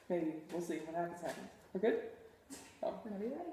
maybe. We'll see what happens. We're good? Oh. Whenever you're ready.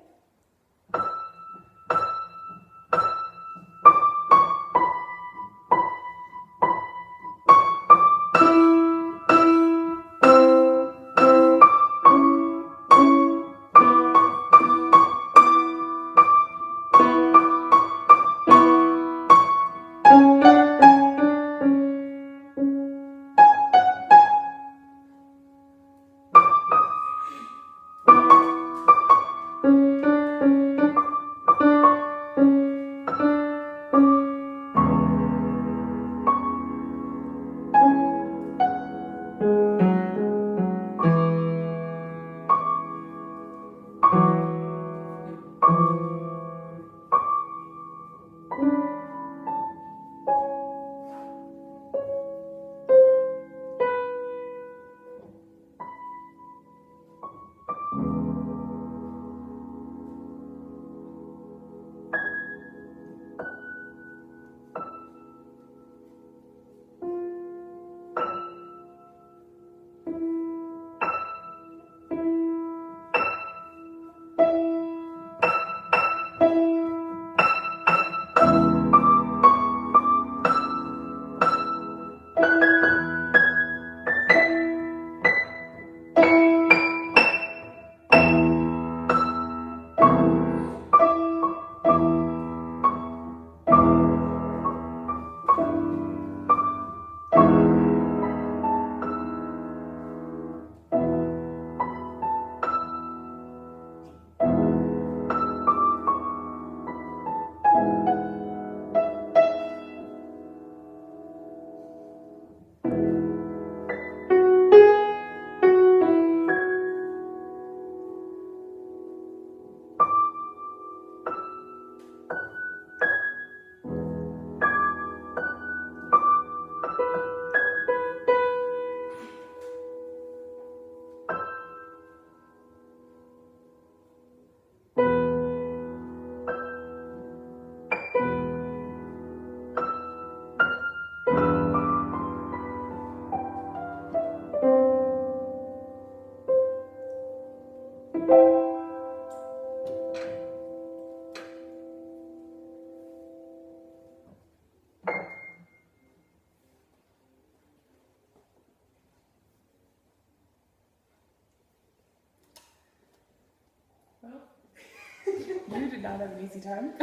You did not have an easy time.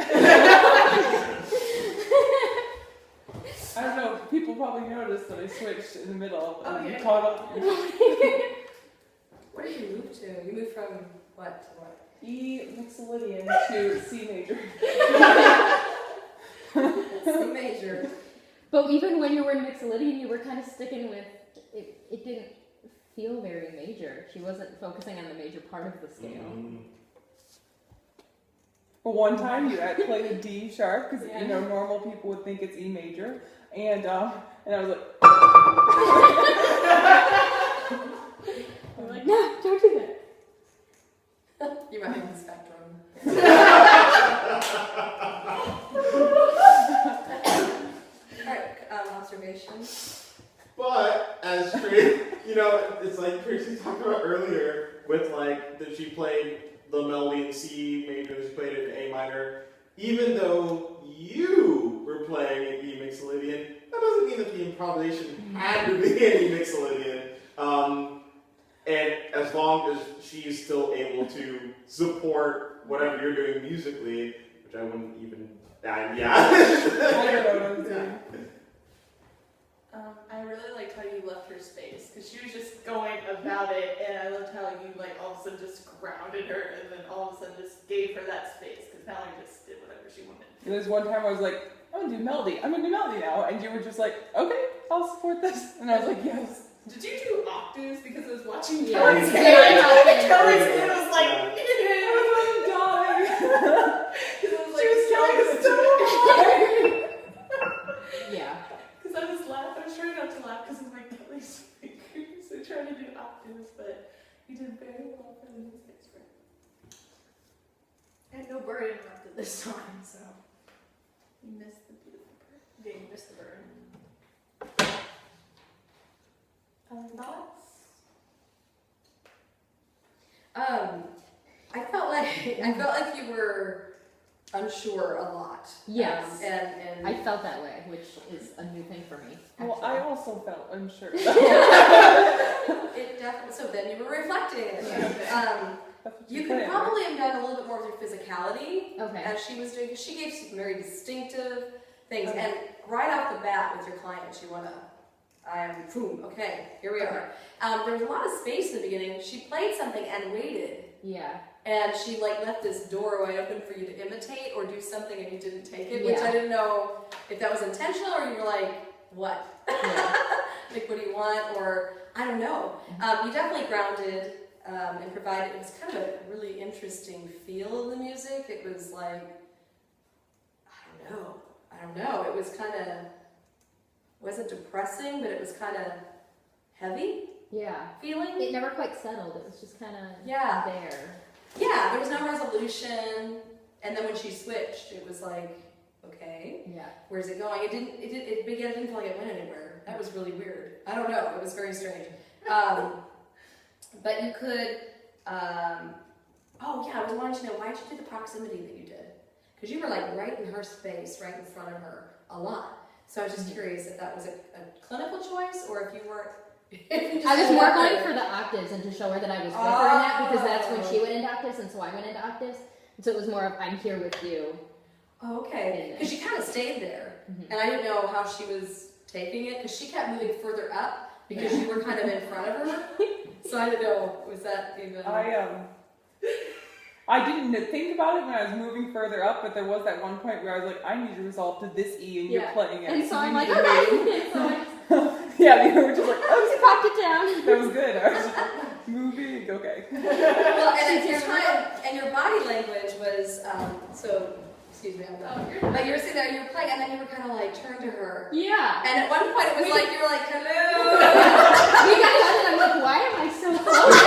I don't know, people probably noticed that I switched in the middle and you caught up. Where did you move to? You moved from what to what? E Mixolydian to C major. C major. But even when you were in Mixolydian, you were kind of sticking with it. It didn't feel very major. She wasn't focusing on the major part of the scale. Well, one time you played a D sharp because you know normal people would think it's E major, and I was like, I'm like, no, don't do that. You might have the spectrum. Alright, observation. But as Tracy, it's like Tracy talked about earlier with like that she played the melody in C major, she played it in A minor. Even though you were playing in E Mixolydian, that doesn't mean that the improvisation had to be in E Mixolydian. And as long as she's still able to support whatever you're doing musically, which I wouldn't even, I really liked how you left her space, because she was just going about it, and I loved how you all of a sudden just grounded her, and then all of a sudden just gave her that space, because Mallory just did whatever she wanted. There was one time I was like, I'm gonna do melody now, and you were just like, okay, I'll support this, and I was like, yes. Did you do octaves? Because I was watching Yeah. Kelly's Yeah. hand. Kelly's hand was like, I'm dying. she was telling so hard. Yeah. Because I was trying not to laugh because of my Kelly's fingers. So trying to do octaves, but you did very well for the music expert. I had no bird interrupted this time, so. You missed the beautiful bird. Yeah, you missed the bird. Thoughts? I felt like you were unsure a lot. Yes. And I felt that way, which is a new thing for me. Well, actually. I also felt unsure. it definitely. So then you were reflecting it. Yeah. That's what You put could in, probably have done a little bit more with your physicality Okay. as she was doing, because she gave some very distinctive things. Okay. And right off the bat with your clients, you want to, boom, okay, here we are. There was a lot of space in the beginning. She played something and waited. Yeah. And she like left this door wide open for you to imitate or do something and you didn't take it, which Yeah. I didn't know if that was intentional or you were like, what? Yeah. Like, what do you want? Or, I don't know. You definitely grounded and provided, it was kind of a really interesting feel of the music. It was like, I don't know. It was kind of, wasn't depressing, but it was kind of heavy Yeah. feeling. It never quite settled. It was just kind of Yeah. there. Yeah, there was no resolution. And then when she switched, it was like, okay, Yeah. where's it going? It didn't feel like it went anywhere. That was really weird. I don't know. It was very strange. But you could, oh yeah, I was wanting to know, why did you do the proximity that you did? Because you were like right in her space, right in front of her a lot. So I was just curious if that was a clinical choice or if you weren't. I was more going for the octaves and to show her that I was with her in that, because that's when she went into octaves and so I went into octaves. And so it was more of, I'm here with you. Oh, okay. Because she kind of stayed there. Mhm. And I didn't know how she was taking it because she kept moving further up because you were kind of in front of her. So I didn't know, was that even... I didn't think about it when I was moving further up, but there was that one point where I was like, I need to resolve to this E and you're Yeah. playing it. And so I'm you like, need to move. okay. So I Yeah, you were just like, oh, just popped it down. that was good. I was just like, moving, okay. Well, and at your time, and your body language was, so, excuse me, I'm done. But you were sitting there, you were playing, and then you were kind of like turned to her. Yeah. And at one point it was like, you were like, hello. We got done and I'm like, why am I so close?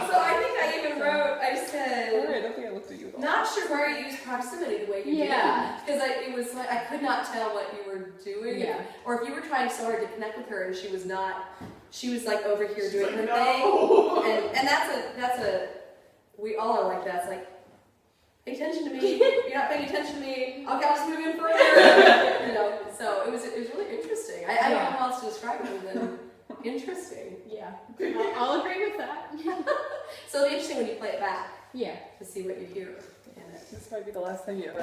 So I think I even wrote, I said, Alright, I don't think I looked at you at all. not sure where you used proximity the way you Yeah. did. Because it was like, I could not tell what you were doing. Yeah. Or if you were trying so hard to connect with her and she was not, she was like over here She's doing like, her no. thing. And that's a, we all are like that. It's like, pay attention to me. You're not paying attention to me. Okay, I'll just move in further. You know, so it was really interesting. I don't know how else to describe it other than interesting. Yeah. I'll agree with that. So it'll be interesting when you play it back Yeah. to see what you hear in it. This might be the last time you ever